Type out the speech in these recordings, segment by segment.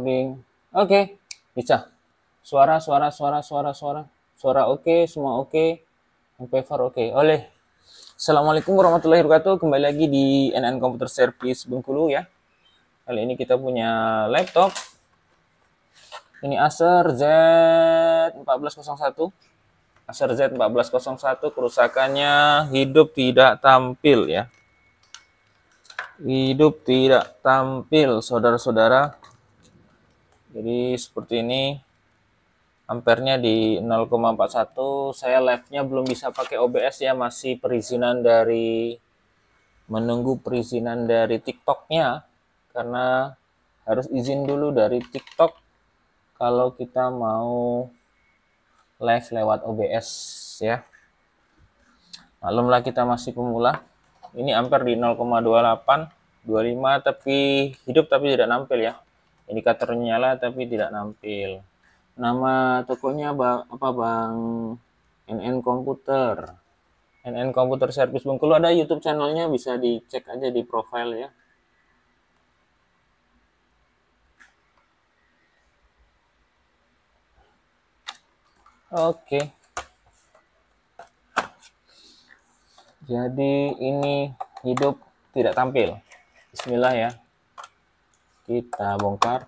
recording. Oke, bisa. Suara oke, semua oke. MP4 oke. Assalamualaikum warahmatullahi wabarakatuh. Kembali lagi di NN Computer Service Bengkulu ya. Kali ini kita punya laptop. Ini Acer Z1401. Acer Z1401, kerusakannya hidup tidak tampil ya. Hidup tidak tampil, saudara-saudara. Jadi seperti ini, ampernya di 0,41. Saya live-nya belum bisa pakai OBS ya, masih menunggu perizinan dari TikTok-nya, karena harus izin dulu dari TikTok kalau kita mau live lewat OBS ya. Maklumlah kita masih pemula. Ini ampere di 0,28, 25, tapi hidup tapi tidak nampil ya. Indikator nyala tapi tidak nampil. Nama tokonya Bang NN Komputer. NN Komputer Service Bengkulu, ada YouTube channelnya, bisa dicek aja di profile ya. Oke. Jadi ini hidup tidak tampil. Bismillah ya. Kita bongkar.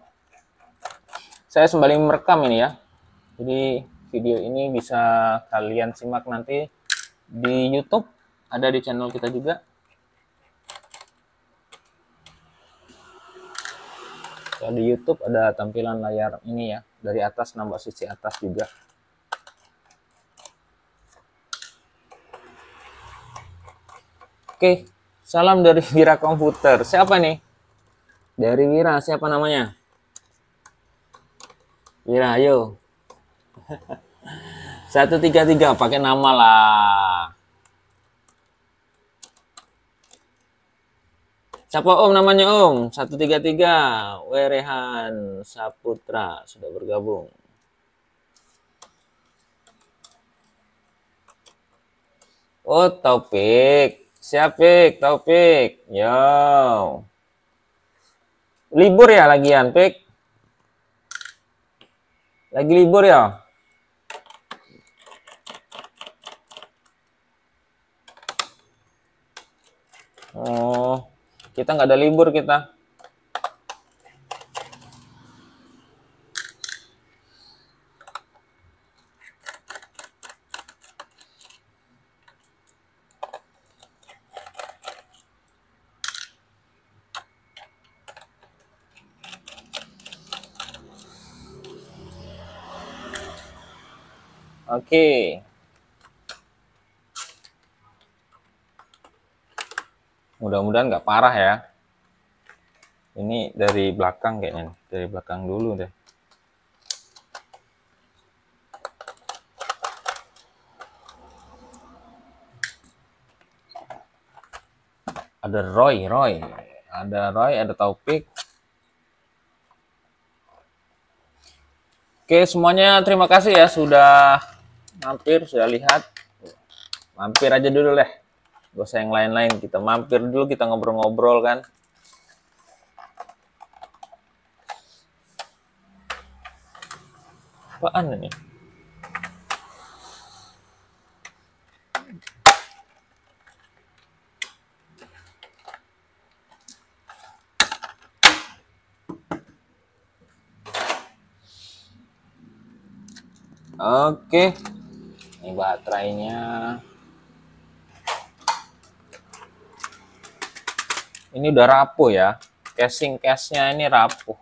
Saya sembari merekam ini ya. Jadi video ini bisa kalian simak nanti di YouTube, ada di channel kita juga. Kalau di YouTube ada tampilan layar ini ya, dari atas, nambah sisi atas juga. Oke, salam dari Wira Komputer. Siapa nih? Dari Wira, siapa namanya? Wira, ayo. 133, pakai nama lah. Siapa Om namanya Om? 133, Werehan Saputra sudah bergabung. Oh, Taufik. Siap, Taufik. Yo. Libur ya lagian, Pik? Lagi libur ya? Oh, kita nggak ada libur kita. Oke. Mudah-mudahan nggak parah ya. Ini dari belakang kayaknya, dari belakang dulu deh. Ada Roy, ada Taufik. Oke, semuanya terima kasih ya sudah mampir, sudah lihat. Mampir aja dulu deh. Gak usah yang lain-lain, kita mampir dulu, kita ngobrol-ngobrol kan. Apaan ini? Oke, ini baterainya. Ini udah rapuh ya, casing case-nya ini rapuh,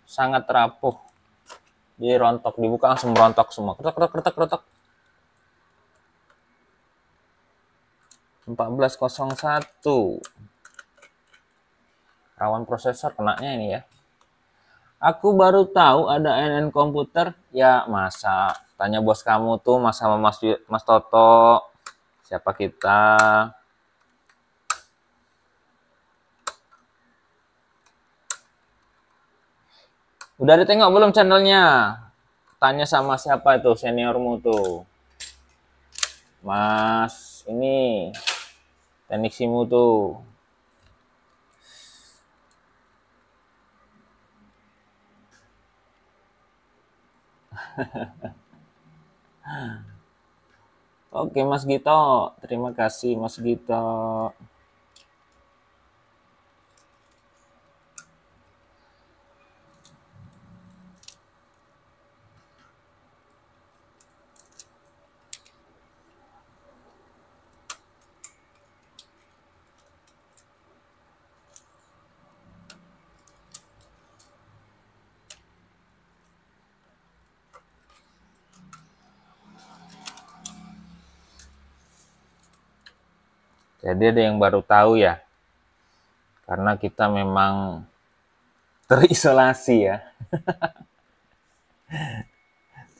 sangat rapuh. Jadi rontok, dibuka langsung rontok semua. Kretek. 1401. Rawan prosesor kenanya ini ya. Aku baru tahu ada NN Komputer. Ya masa, tanya bos kamu tuh, mas sama Mas Toto. Siapa kita? Udah ditengok belum channelnya? Tanya sama siapa itu seniormu tuh? Mas ini teknik simu tuh. Oke Mas Gito, terima kasih Mas Gito. Jadi ada yang baru tahu ya, karena kita memang terisolasi ya,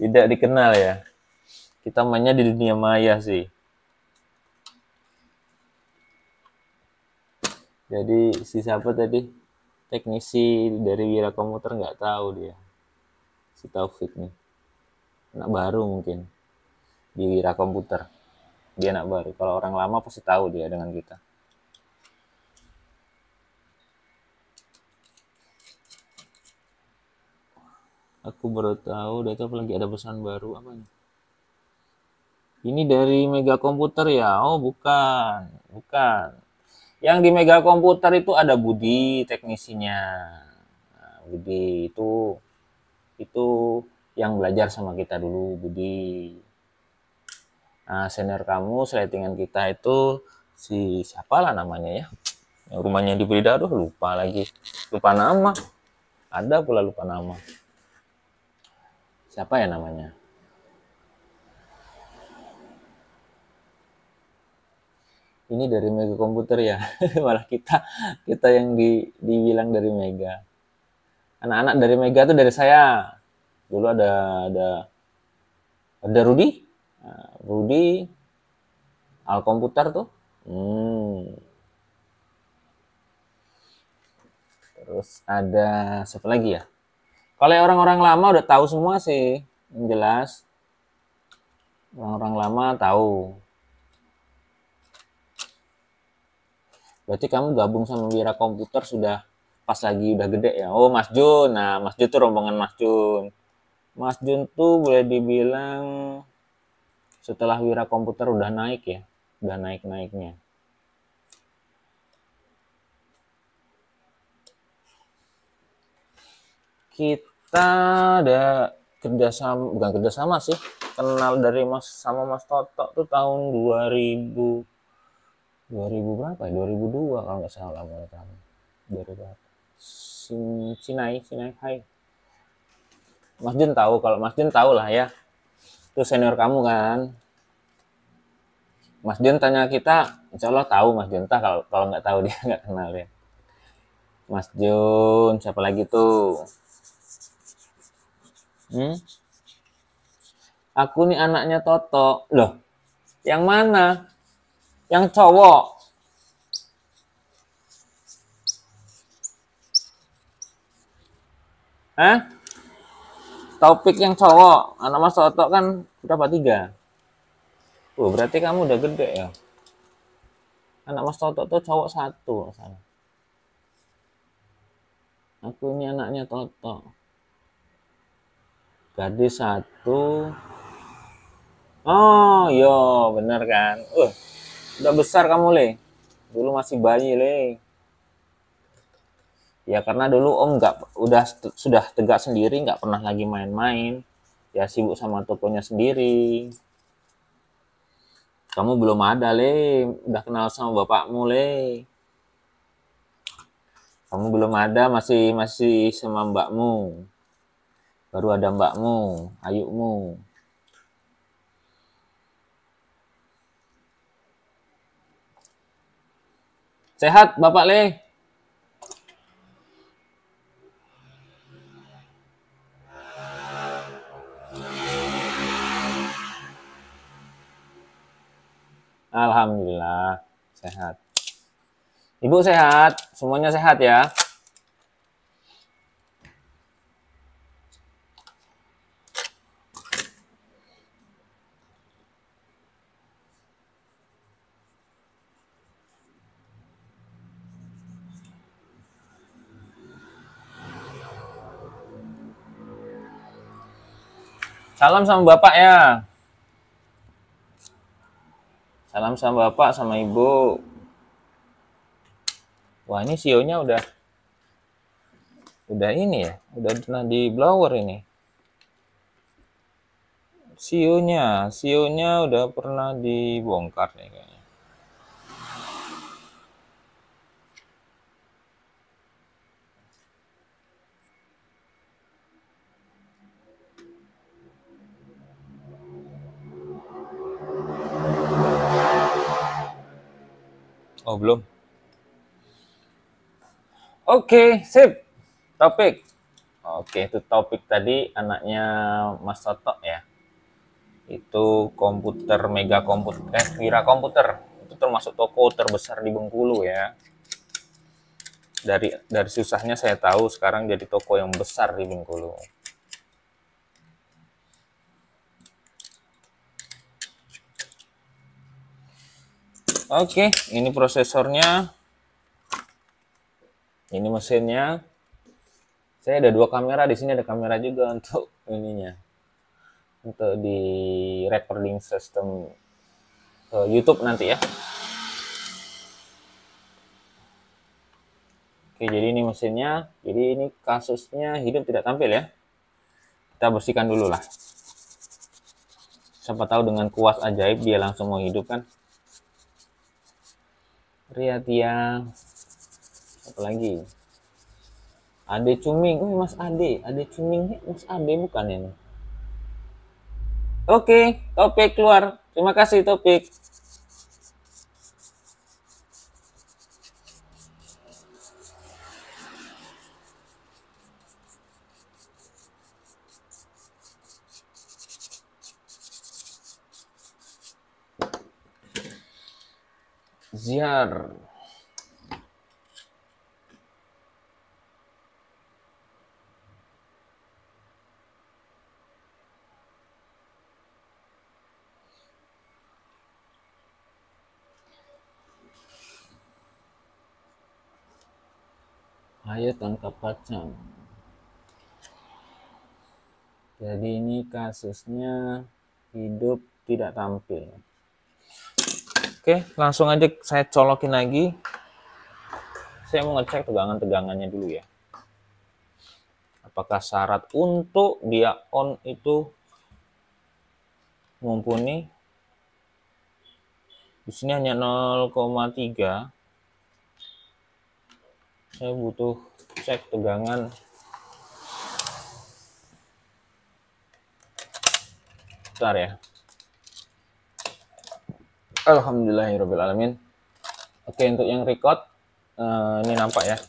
tidak dikenal ya. Kita mainnya di dunia maya sih. Jadi si siapa tadi? Teknisi dari Wira Komputer nggak tahu dia. Si Taufik nih. Anak baru mungkin di Wira Komputer. Dia anak baru. Kalau orang lama pasti tahu dia dengan kita. Aku baru tahu, data lagi ada pesan baru apa nih? Ini dari Mega Komputer ya? Oh bukan, bukan. Yang di Mega Komputer itu ada Budi teknisinya. Nah, Budi itu yang belajar sama kita dulu, Budi. Nah, senior kamu, settingan kita itu si siapa lah namanya ya? Yang rumahnya di Brida, aduh lupa lagi. Lupa nama. Ada pula lupa nama. Siapa ya namanya? Ini dari Mega Komputer ya. Malah kita yang dibilang dari Mega. Anak-anak dari Mega tuh dari saya. Dulu ada Rudi. Nah, Rudi Al Komputer tuh. Terus ada siapa lagi ya? Kalau orang-orang lama udah tahu semua sih, yang jelas. Orang-orang lama tahu. Berarti kamu gabung sama Wira Komputer sudah pas lagi udah gede ya. Oh Mas Jun, nah Mas Jun tuh rombongan Mas Jun. Mas Jun tuh boleh dibilang setelah Wira Komputer udah naik ya, udah naik-naiknya. Kita ada kerjasama, bukan kerjasama sih, kenal dari Mas Toto tuh tahun 2000 berapa ya? 2002 kalau nggak salah mulai tahun. 2000 Sinai Hai. Mas Jun tahu, kalau Mas Jun tahu lah ya. Itu senior kamu kan. Mas Jun tanya kita, insya Allah tahu Mas Jun. Kalau nggak tahu dia nggak kenal ya. Mas Jun, siapa lagi tuh? Aku nih anaknya Toto. Loh, yang mana? Yang cowok. Hah? Topik yang cowok. Anak Mas Toto kan berapa? 3. Berarti kamu udah gede ya. Anak Mas Toto tuh cowok 1. Salah. Aku ini anaknya Toto. Gadis 1. Oh, yo, bener kan. Udah besar kamu, Le. Dulu masih bayi, Le. Ya karena dulu Om sudah tegak sendiri, nggak pernah lagi main-main. Ya sibuk sama tokonya sendiri. Kamu belum ada, Le. Udah kenal sama bapakmu, Le. Kamu belum ada, masih sama mbakmu. Baru ada mbakmu, ayukmu. Sehat, Bapak Le? Alhamdulillah, sehat. Ibu sehat, semuanya sehat ya. Salam sama bapak ya. Salam sama bapak sama ibu. Wah, ini sionya udah ini ya, udah pernah di blower ini. Sionya udah pernah dibongkar nih kayaknya. Oh, belum. Oke, sip. Topik. Oke, itu topik tadi anaknya Mas Toto ya. Itu komputer Mega Komputer, Wira Komputer. Itu termasuk toko terbesar di Bengkulu ya. Dari susahnya saya tahu sekarang jadi toko yang besar di Bengkulu. Oke, ini prosesornya. Ini mesinnya. Saya ada 2 kamera, di sini ada kamera juga untuk ininya. Untuk di recording system YouTube nanti ya. Oke, jadi ini mesinnya. Jadi ini kasusnya hidup tidak tampil ya. Kita bersihkan dulu lah. Siapa tahu dengan kuas ajaib dia langsung mau hidup kan. Ria. Apa lagi? Ade Cuming. Oh, Mas Ade. Ade Cuming. Mas Ade bukan ini. Oke, topik keluar. Terima kasih topik. Ziar. Ayo tangkap kacang. Jadi ini kasusnya hidup tidak tampil. Oke, langsung aja saya colokin lagi. Saya mau ngecek tegangannya dulu ya. Apakah syarat untuk dia on itu mumpuni? Di sini hanya 0,3. Saya butuh cek tegangan. Bentar ya. Alhamdulillahirrahmanirrahim. Oke, untuk yang record ini nampak ya.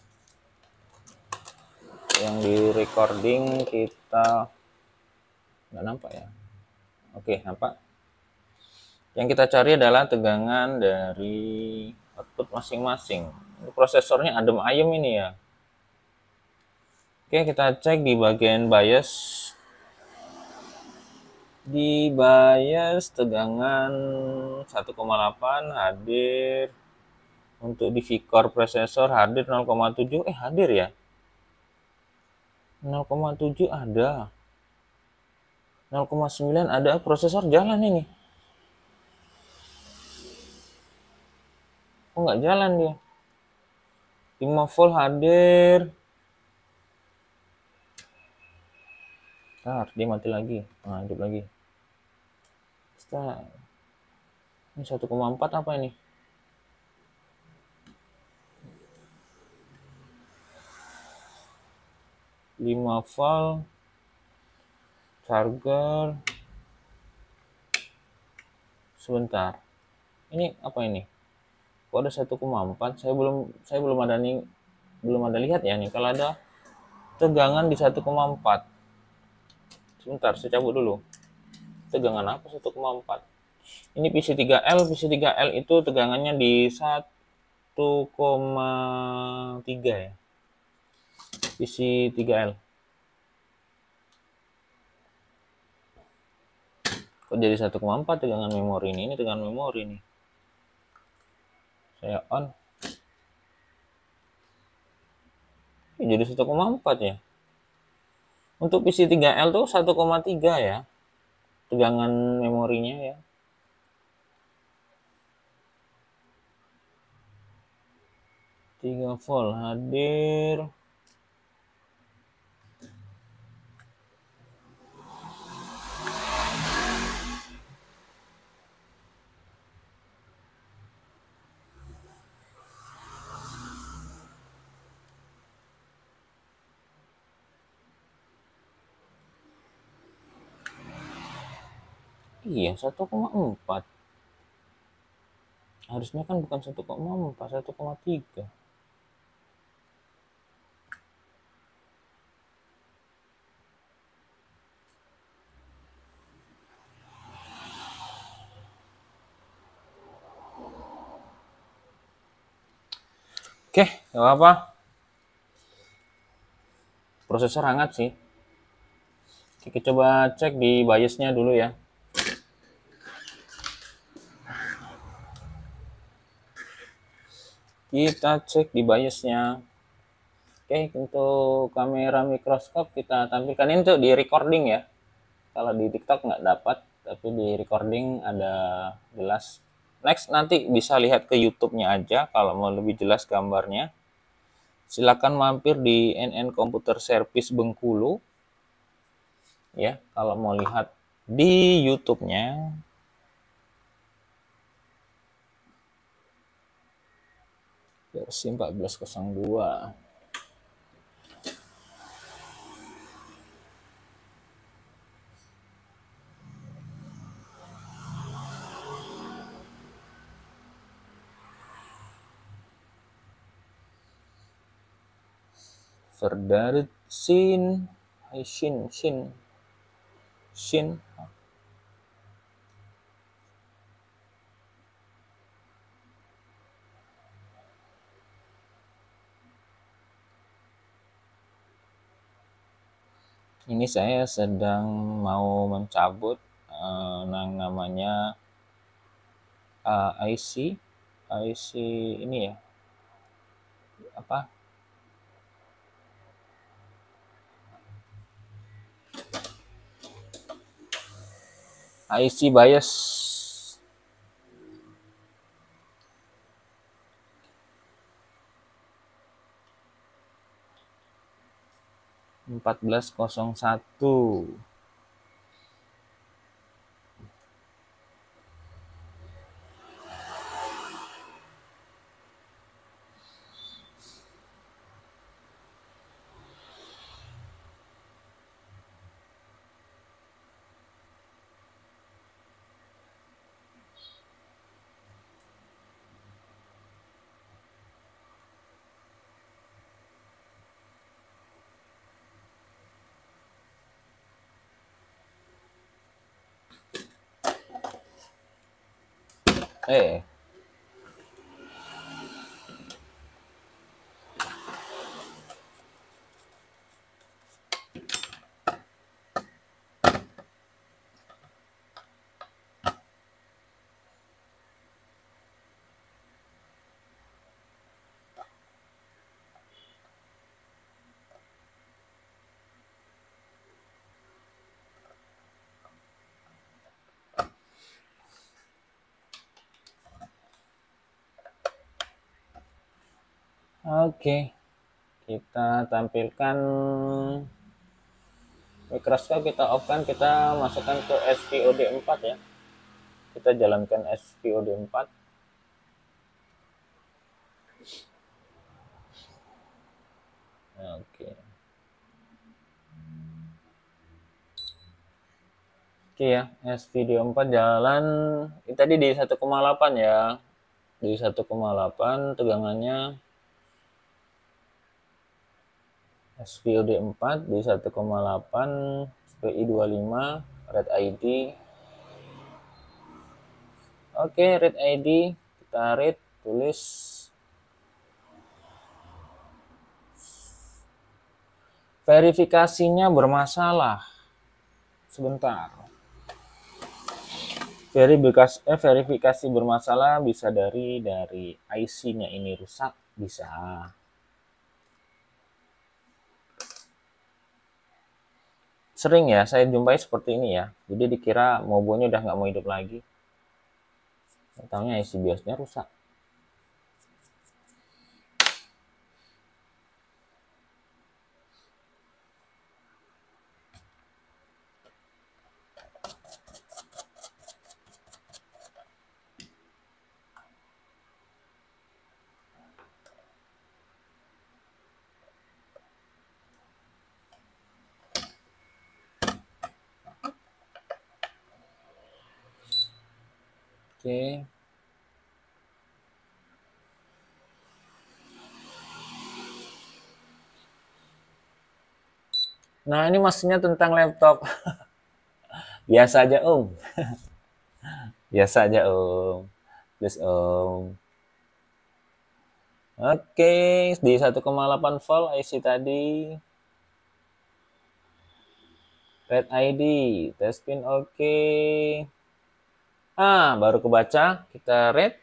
Yang di recording kita nggak nampak ya. Oke, nampak. Yang kita cari adalah tegangan dari output masing-masing. Prosesornya adem ayem ini ya. Oke, kita cek di bagian bias. Di bias tegangan 1,8 hadir. Untuk di V-core prosesor hadir 0,7. Hadir ya. 0,7 ada. 0,9 ada. Prosesor jalan ini. Kok nggak jalan dia? 5 volt hadir. Ntar dia mati lagi. Nah, hidup lagi. Start. Ini 1,4 apa ini? Lima volt charger. Sebentar. Ini apa ini? Kok ada 1,4? Saya belum ada lihat ya nih. Kalau ada tegangan di 1,4. Sebentar, saya cabut dulu. Tegangan apa 1,4? Ini PC3L. PC3L itu tegangannya di 1,3 ya. PC3L. Kok jadi 1,4 tegangan memori ini? Ini tegangan memori nih. Saya on. Ini jadi 1,4 ya. Untuk PC3L tuh 1,3 ya. tegangan memorinya ya. Tiga volt hadir. Iya, 1,4. Harusnya kan bukan 1,4, 1,3. Oke, nggak apa-apa. Prosesor hangat sih. Kita coba cek di BIOS-nya dulu ya. Kita cek di BIOS-nya. Oke, untuk kamera mikroskop kita tampilkan ini tuh di recording ya. Kalau di TikTok nggak dapat, tapi di recording ada jelas. Next, nanti bisa lihat ke YouTube-nya aja kalau mau lebih jelas gambarnya. Silakan mampir di NN Computer Service Bengkulu. Ya, kalau mau lihat di YouTube-nya. Versi 1402. Verdarit Sin Shin. Ini saya sedang mau mencabut namanya IC ini ya, apa, IC BIOS. Empat belas kosong satu. Oke, kita tampilkan mikroskop, kita off kan, kita masukkan ke SVOD 4 ya. Kita jalankan SVOD 4. Oke. Oke ya, SVOD 4 jalan. Ini tadi di 1,8 ya. Di 1,8 tegangannya. SVOD 4 di 1,8, SPI 25, Red ID. Oke, Red ID kita read, tulis. Verifikasinya bermasalah. Sebentar. Verifikasi bermasalah bisa dari IC-nya ini rusak, bisa. Sering ya saya jumpai seperti ini ya. Jadi dikira mobonya udah nggak mau hidup lagi. Tahunya IC BIOSnya rusak. Oke. Nah, ini maksudnya tentang laptop. Biasa aja, Om. Biasa aja, Om. Please, Om. Oke, di 1,8 volt IC tadi. Red ID, test pin oke. Baru kebaca. Kita read.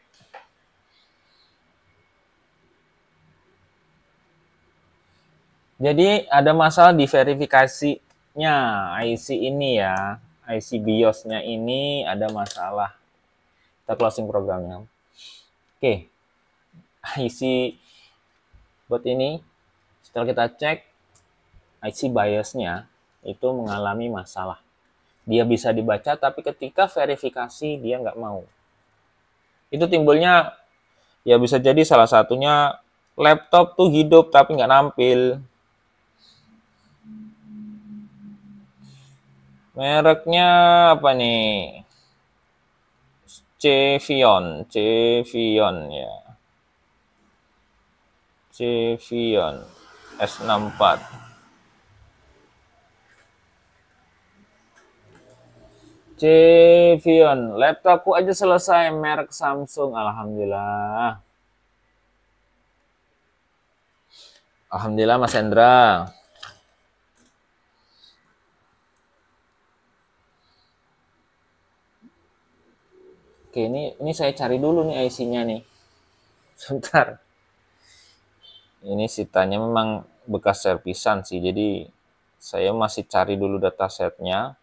Jadi ada masalah di verifikasinya IC ini ya. IC BIOS-nya ini ada masalah. Kita closing programnya. Oke. IC buat ini setelah kita cek IC BIOS-nya itu mengalami masalah. Dia bisa dibaca tapi ketika verifikasi dia nggak mau. Itu timbulnya ya bisa jadi salah satunya laptop tuh hidup tapi nggak nampil. Mereknya apa nih? Cevion ya. Cevion S64. Cevion, laptopku aja selesai, merek Samsung, alhamdulillah. Alhamdulillah Mas Hendra. Oke, ini saya cari dulu nih IC-nya nih. Sebentar. Ini sitanya memang bekas servisan sih, jadi saya masih cari dulu datasetnya.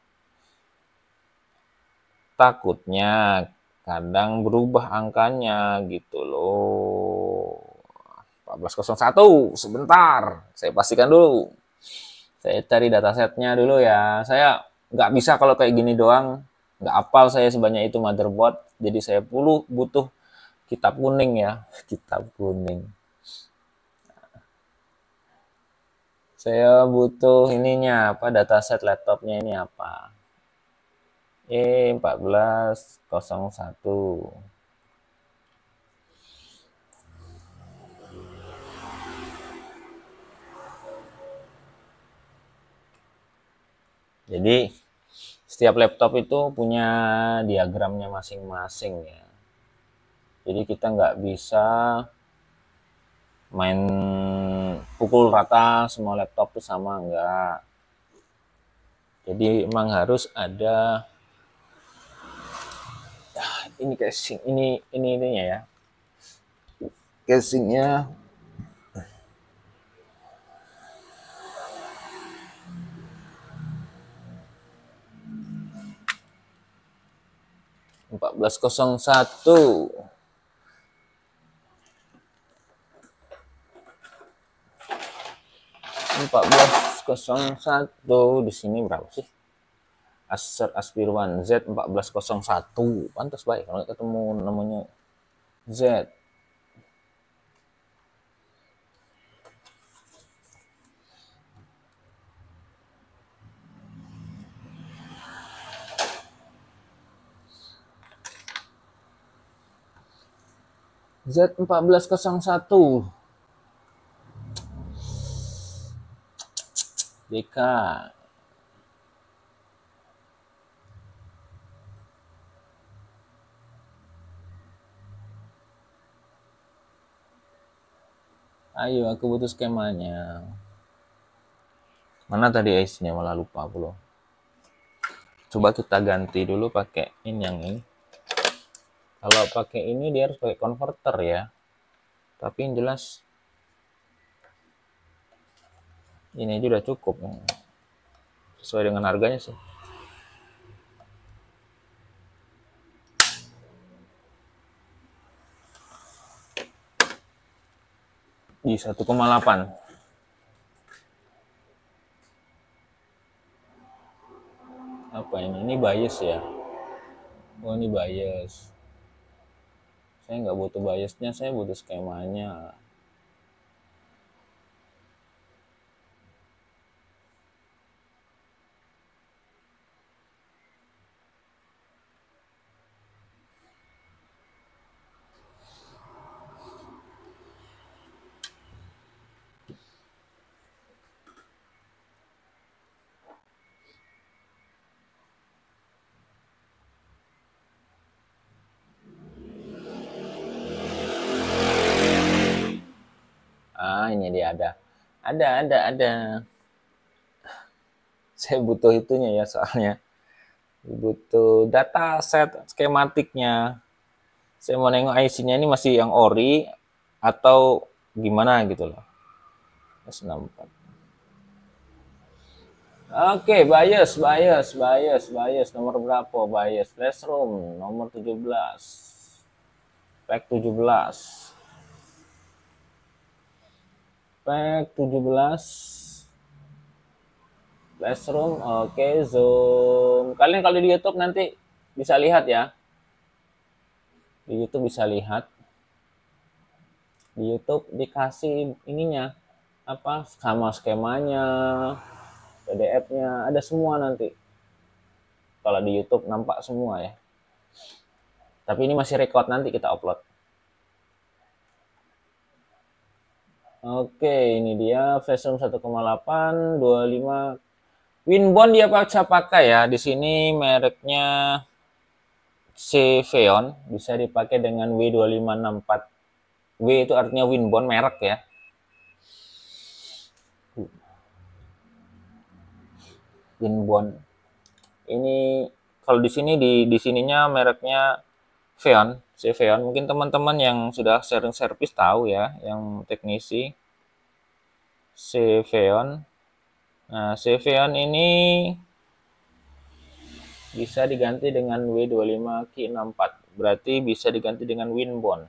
Takutnya kadang berubah angkanya gitu loh. 1401, sebentar. Saya pastikan dulu. Saya cari datasetnya dulu ya. Saya nggak bisa kalau kayak gini doang. Nggak hafal saya sebanyak itu motherboard. Jadi saya butuh kitab kuning ya. Kitab kuning. Saya butuh ininya apa, dataset laptopnya ini apa. E1401. Jadi setiap laptop itu punya diagramnya masing-masing ya. Jadi kita nggak bisa main pukul rata semua laptop itu sama, enggak. Jadi emang harus ada ini casing, ininya ya. Casingnya 1401. 1401 di sini berapa sih? Acer Aspirone Z1401. Pantas baik kalau ketemu namanya Z. Z1401. DK. Ayo, aku butuh skemanya. Mana tadi IC-nya, malah lupa aku loh. Coba kita ganti dulu pakai yang ini. Kalau pakai ini dia harus pakai converter ya. Tapi yang jelas ini aja udah cukup. sesuai dengan harganya sih. Di 1,8. Apa ini? Ini bias ya. Oh, ini bias. Saya nggak butuh biasnya, saya butuh skemanya. Ini dia ada. Saya butuh itunya ya, soalnya butuh data set skematiknya. Saya mau nengok IC-nya ini masih yang ori atau gimana gitu loh. S64. Oke, bias nomor berapa? Bias Flashroom nomor 17. Pack 17. Pack 17. Flashroom, oke, zoom. Kalian kalau di YouTube nanti bisa lihat ya. Di YouTube bisa lihat. Di YouTube dikasih ininya apa sama skemanya, PDF-nya, ada semua nanti. Kalau di YouTube nampak semua ya. Tapi ini masih record, nanti kita upload. Oke, ini dia Flashroom 1,8 25 Winbond dia pakai ya. Di sini mereknya Ceveon, bisa dipakai dengan W2564. W itu artinya Winbond merek ya. Winbond. Ini kalau di sini di sininya mereknya Veon, Ceveon. Mungkin teman-teman yang sudah sering servis tahu ya, yang teknisi Ceveon. Nah, Ceveon ini bisa diganti dengan W25K64. Berarti bisa diganti dengan Winbond.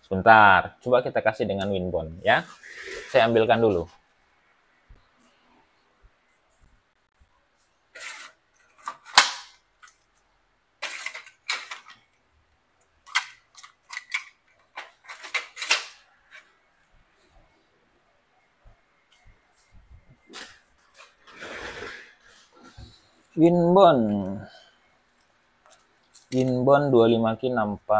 Sebentar, coba kita kasih dengan Winbond ya. Saya ambilkan dulu. Winbond 25K64.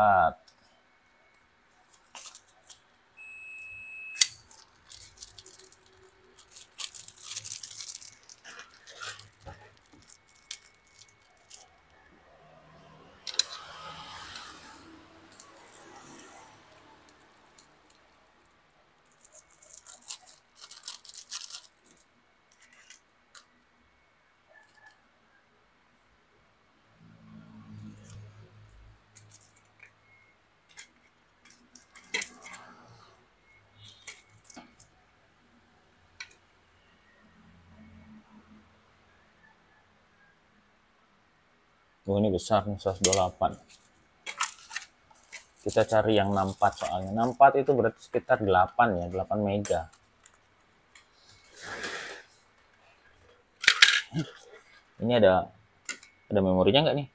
Oh, ini besar nih, 128. Kita cari yang 64 soalnya. 64 itu berarti sekitar 8 ya, 8 mega. Ini ada memorinya nggak nih?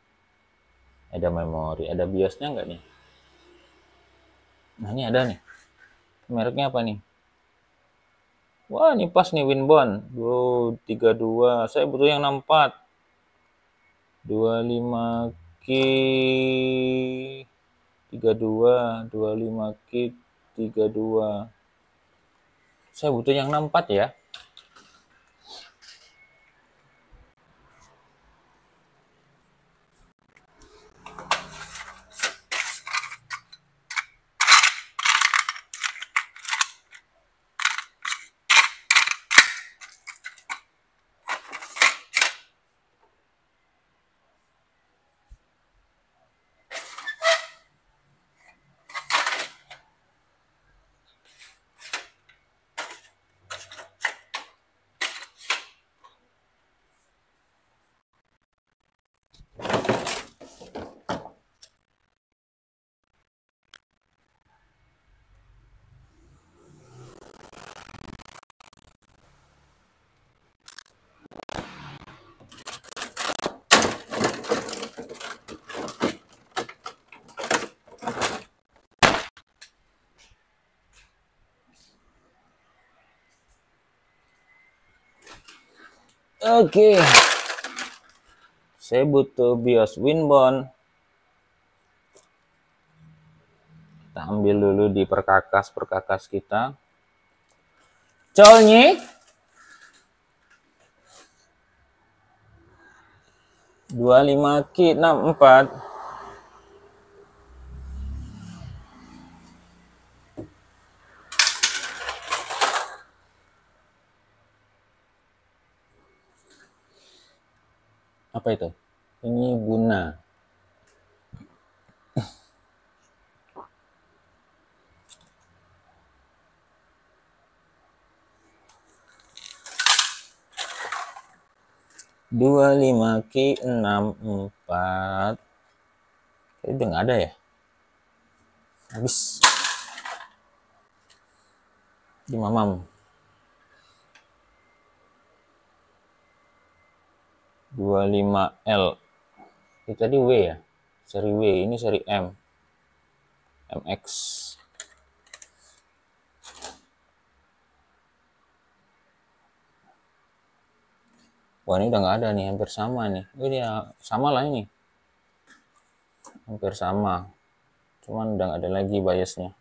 Ada memori, ada BIOS-nya nggak nih? Nah, ini ada nih. Mereknya apa nih? Wah, ini pas nih Winbond. 232. Saya butuh yang 64. 25K 32, 25K 32. Saya butuh yang 64 ya. Oke, saya butuh BIOS Winbond. Kita ambil dulu di perkakas kita. Colnya 25Q64. Apa itu? Ini guna. Dua lima Q 64. Kayaknya udah nggak ada ya. Habis. Di mamam. 25L. Itu tadi W ya. Seri W, ini seri M. MX. Wah, ini udah nggak ada nih, hampir sama nih. Ini ya sama lah ini. Hampir sama. Cuman udah nggak ada lagi biasnya.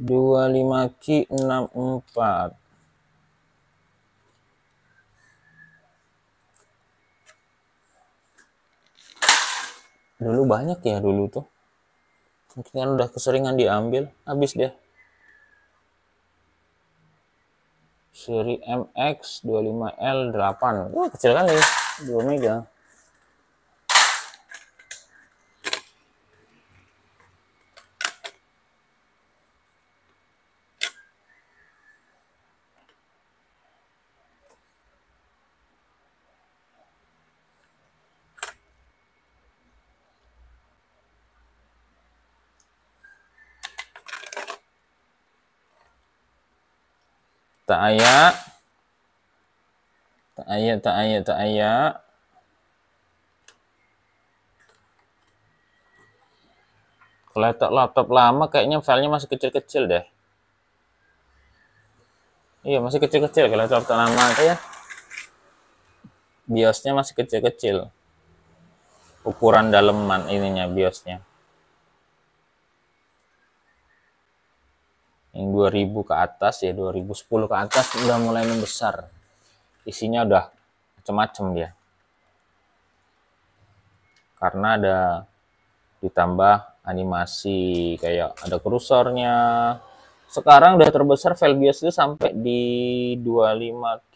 Dua lima Q 64. Dulu banyak ya dulu tuh. Mungkin kan udah keseringan diambil, habis dia. Seri MX 25L8. Wah, kecil kali, 2 mega. Tak aya. Kalau laptop lama kayaknya filenya masih kecil-kecil deh. Iya, masih kecil-kecil kalau laptop lama itu ya. BIOSnya masih kecil-kecil. Ukuran daleman ininya BIOSnya. Yang 2000 ke atas ya, 2010 ke atas udah mulai membesar. Isinya udah macam-macam dia. Karena ada ditambah animasi kayak ada kursornya. Sekarang udah terbesar file BIOS itu sampai di 25Q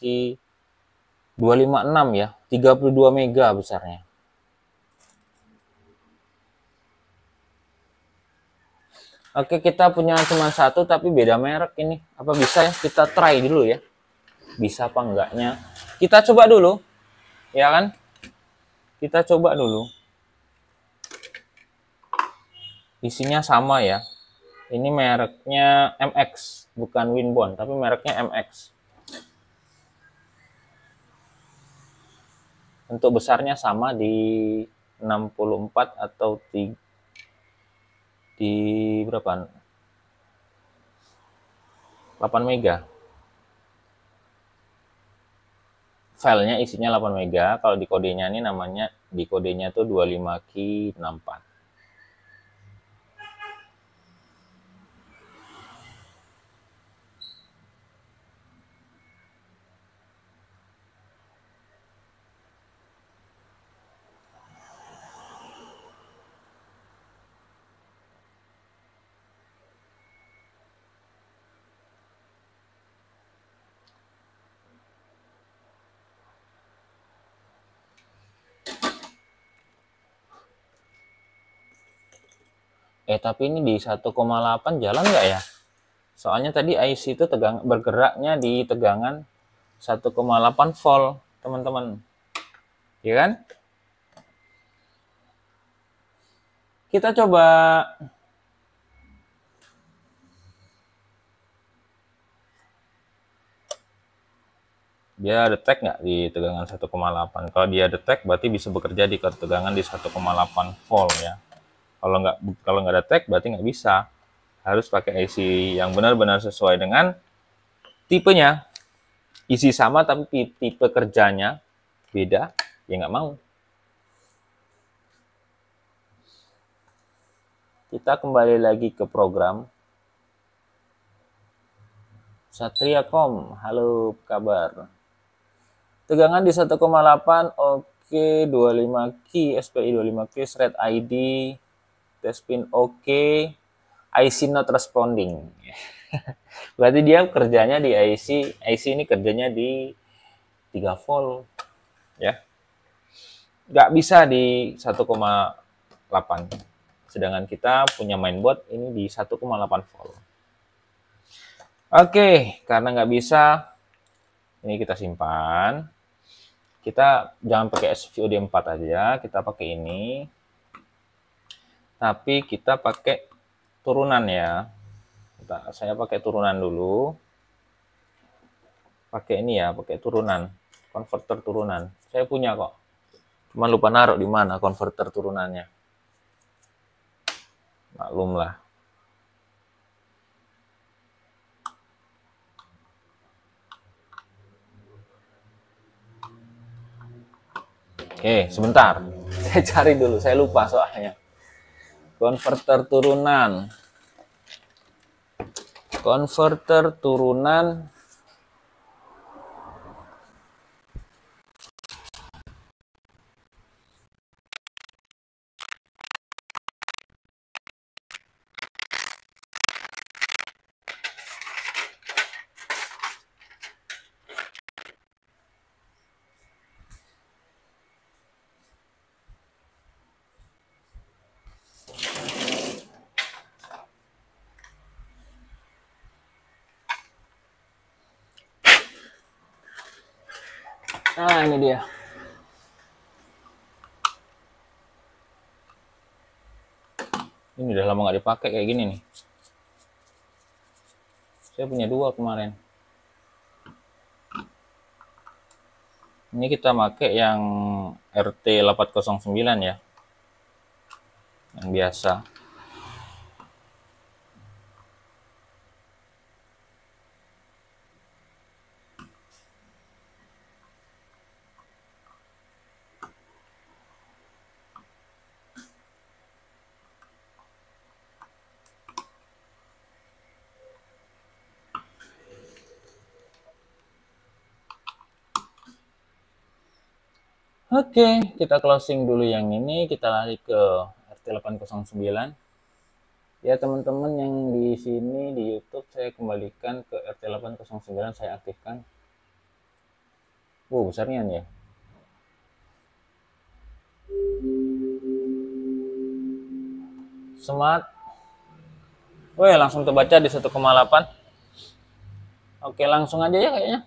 256 ya, 32 mega besarnya. Oke, kita punya cuma satu tapi beda merek ini. Apa bisa ya? Kita try dulu ya. Bisa apa enggaknya? Kita coba dulu. Ya kan? Kita coba dulu. Isinya sama ya. Ini mereknya MX, bukan Winbond, tapi mereknya MX. Untuk besarnya sama di 64 atau di berapa? 8 mega. Filenya isinya 8 mega. Kalau di kodenya ini namanya, di kodenya tuh 25Q64. Tapi ini di 1,8 jalan nggak ya? Soalnya tadi IC itu bergeraknya di tegangan 1,8 volt, teman-teman. Ya kan? Kita coba dia detect nggak di tegangan 1,8. Kalau dia detect berarti bisa bekerja di tegangan di 1,8 volt ya. Kalau nggak detect berarti nggak bisa. harus pakai IC yang benar-benar sesuai dengan tipenya. Isi sama tapi tipe kerjanya beda, ya nggak mau. Kita kembali lagi ke program. Satriakom, halo kabar. Tegangan di 1,8, oke, 25 key, SPI 25 key, thread ID, test pin oke, IC not responding. Berarti dia kerjanya di IC ini kerjanya di 3 volt, ya. Nggak bisa di 1,8. Sedangkan kita punya mainboard ini di 1,8 volt. Oke, karena nggak bisa, ini kita simpan. Kita jangan pakai SVOD 4 aja, kita pakai ini. Tapi kita pakai turunan ya. Saya pakai turunan dulu. Pakai ini ya, pakai turunan. Konverter turunan. Saya punya kok. Cuma lupa naruh di mana konverter turunannya. Maklum lah. Oke, sebentar. Saya cari dulu, saya lupa soalnya. Konverter turunan. Konverter turunan. Nah, ini dia. Ini udah lama nggak dipakai kayak gini nih. Saya punya 2 kemarin. Ini kita pakai yang RT809 ya. Yang biasa. Oke, kita closing dulu yang ini, kita lari ke RT809. Ya teman-teman yang di sini di YouTube saya kembalikan ke RT809, saya aktifkan. Wow, besarnya nih ya. Smart. Wih, langsung terbaca di 1,8. Oke, langsung aja ya kayaknya.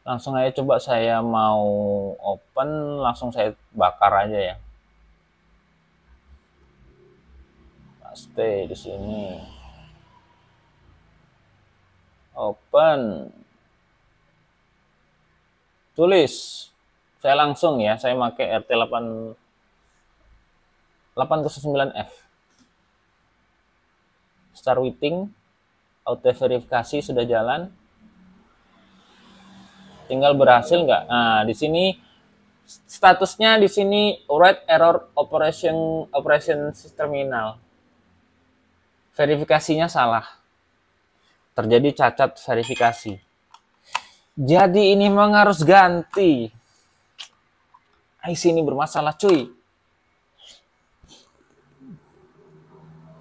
Langsung aja coba saya mau open, langsung saya bakar aja ya. Stay di sini. Open. Tulis. Saya langsung ya, saya pakai RT809F. Start waiting. Auto verifikasi sudah jalan. Tinggal berhasil nggak? Nah, di sini statusnya di sini write error operation terminal. Verifikasinya salah. Terjadi cacat verifikasi. Jadi ini memang harus ganti. IC ini bermasalah, cuy.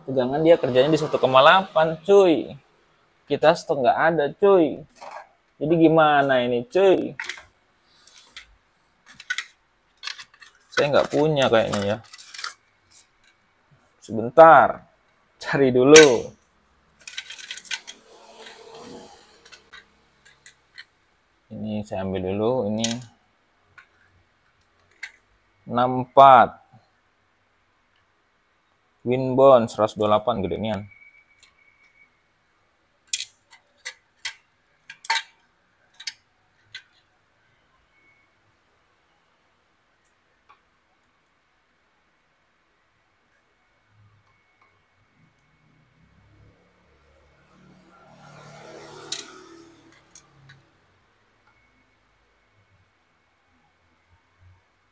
Tegangan dia kerjanya di 1,8, cuy. Kita stok nggak ada, cuy. Jadi gimana ini, cuy? Saya nggak punya kayaknya ya. Sebentar, cari dulu. Ini saya ambil dulu, ini 64 Winbond 128 gede nian.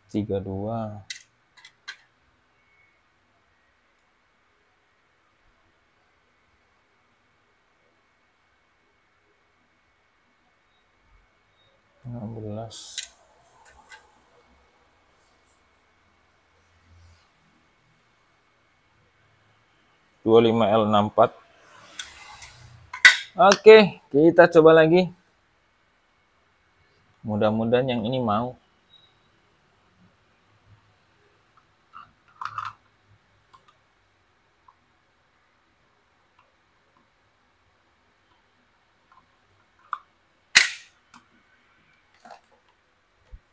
32. Dua lima L 64. Oke, kita coba lagi. Mudah-mudahan yang ini mau.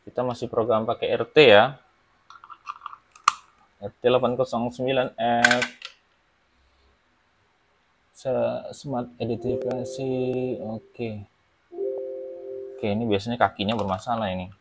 Kita masih program pakai RT ya. RT 809F. Smart identifikasi. Oke. Oke, ini biasanya kakinya bermasalah ini.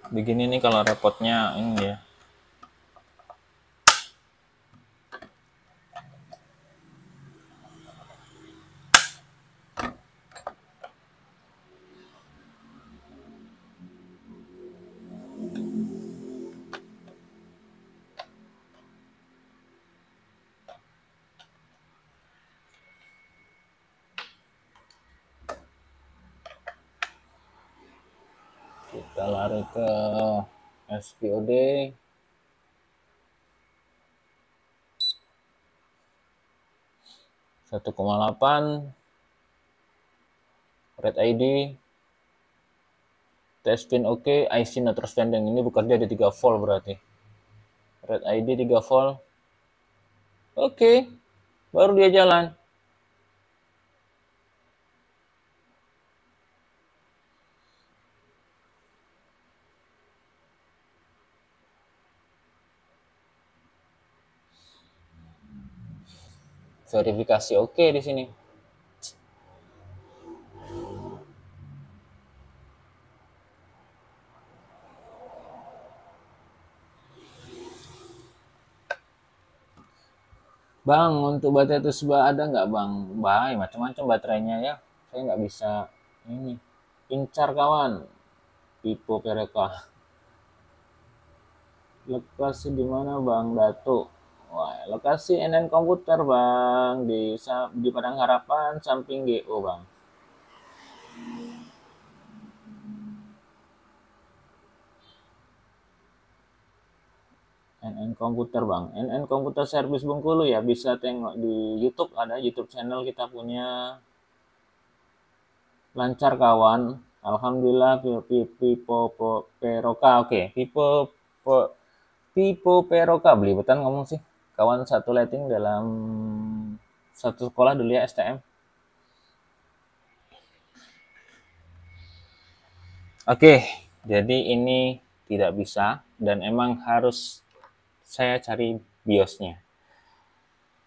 Begini nih kalau repotnya ini ya. Kita lari ke SVOD. 1,8 Red ID test pin oke, IC not outstanding. Ini bekerja di 3 volt berarti. Red ID 3 volt. Oke, baru dia jalan. Verifikasi oke di sini. Bang, untuk baterai Toshiba ada nggak bang? Baik, macam-macam baterainya ya. Saya nggak bisa ini. Incar kawan. Pipo Pereka. Lokasi di mana bang Datuk? Wah, lokasi NN Komputer bang di Padang Harapan samping GO bang. NN Komputer bang, NN Komputer Service Bengkulu ya, bisa tengok di YouTube, ada YouTube channel kita punya. Lancar kawan, alhamdulillah. Pipo Peroka, oke. Pipo Peroka, belibetan ngomong sih kawan, satu lighting dalam satu sekolah dulu ya, STM. Oke, jadi ini tidak bisa dan emang harus saya cari BIOSnya.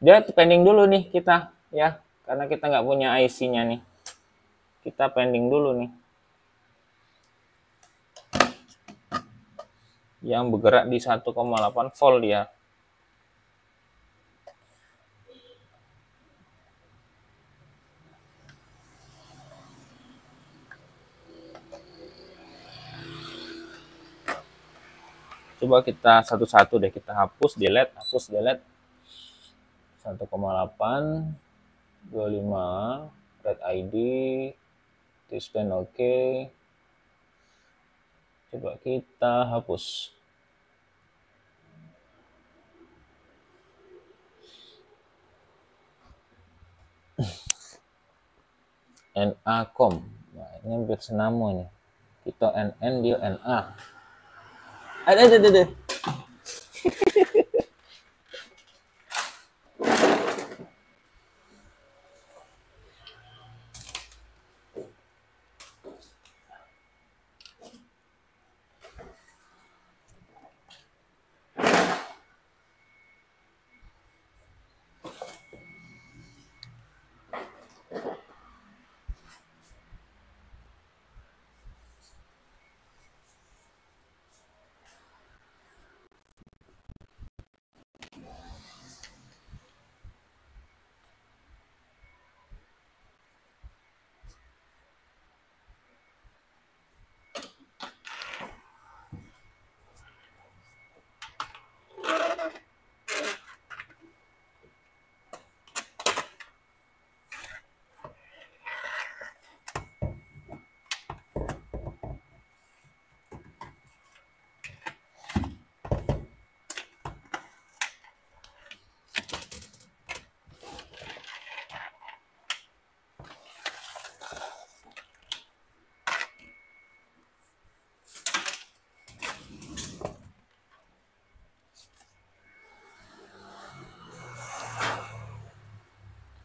Dia pending dulu nih kita ya, karena kita nggak punya IC-nya nih. Kita pending dulu nih. Yang bergerak di 1,8 volt dia. Coba kita satu-satu deh, kita hapus delete 1,8 25 red ID display oke. Coba kita hapus. NA.com. Nah, ini hampir senamo nih. Kita NN, dia NA. Ada.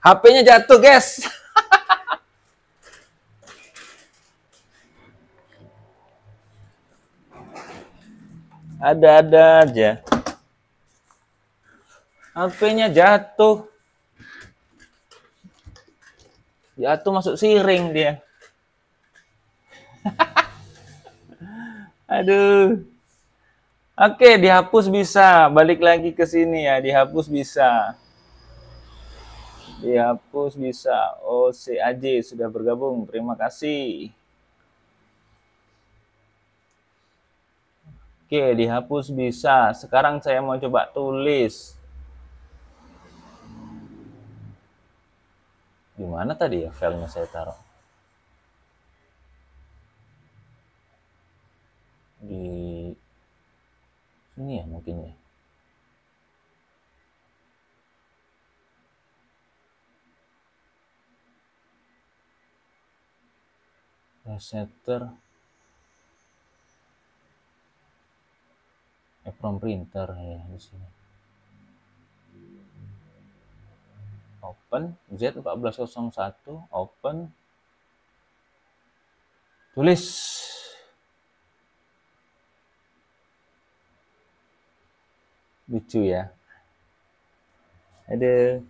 HP-nya jatuh, guys. Ada-ada aja. HP-nya jatuh. Jatuh masuk siring dia. Aduh. Oke, dihapus bisa. Balik lagi ke sini ya, dihapus bisa. Dihapus bisa. OCAJ sudah bergabung. Terima kasih. Oke, dihapus bisa. Sekarang saya mau coba tulis. Di mana tadi ya filenya saya taruh? Di sini ya mungkin ya. Resetter. From printer ya di sini. Open Z1401, open. Tulis. Lucu ya. Ada.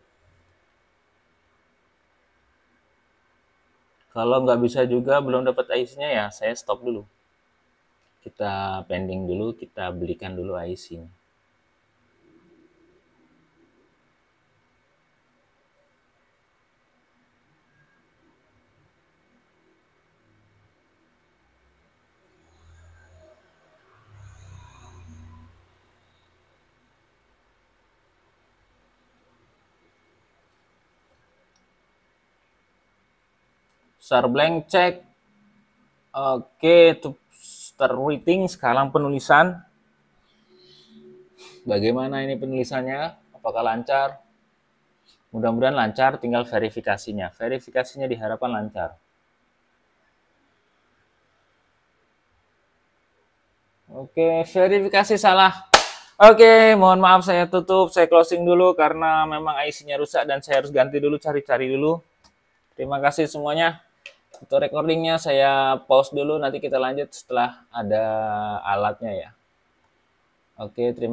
Kalau nggak bisa juga, belum dapat IC-nya ya, saya stop dulu. Kita pending dulu, kita belikan dulu IC-nya. Start blank, cek. Oke, to start writing, sekarang penulisan. Bagaimana ini penulisannya? Apakah lancar? Mudah-mudahan lancar, tinggal verifikasinya. Verifikasinya diharapkan lancar. Oke, verifikasi salah. Oke, mohon maaf saya tutup, saya closing dulu karena memang IC-nya rusak dan saya harus ganti dulu, cari-cari dulu. Terima kasih semuanya. Untuk recordingnya saya pause dulu, nanti kita lanjut setelah ada alatnya ya. Oke, terima kasih.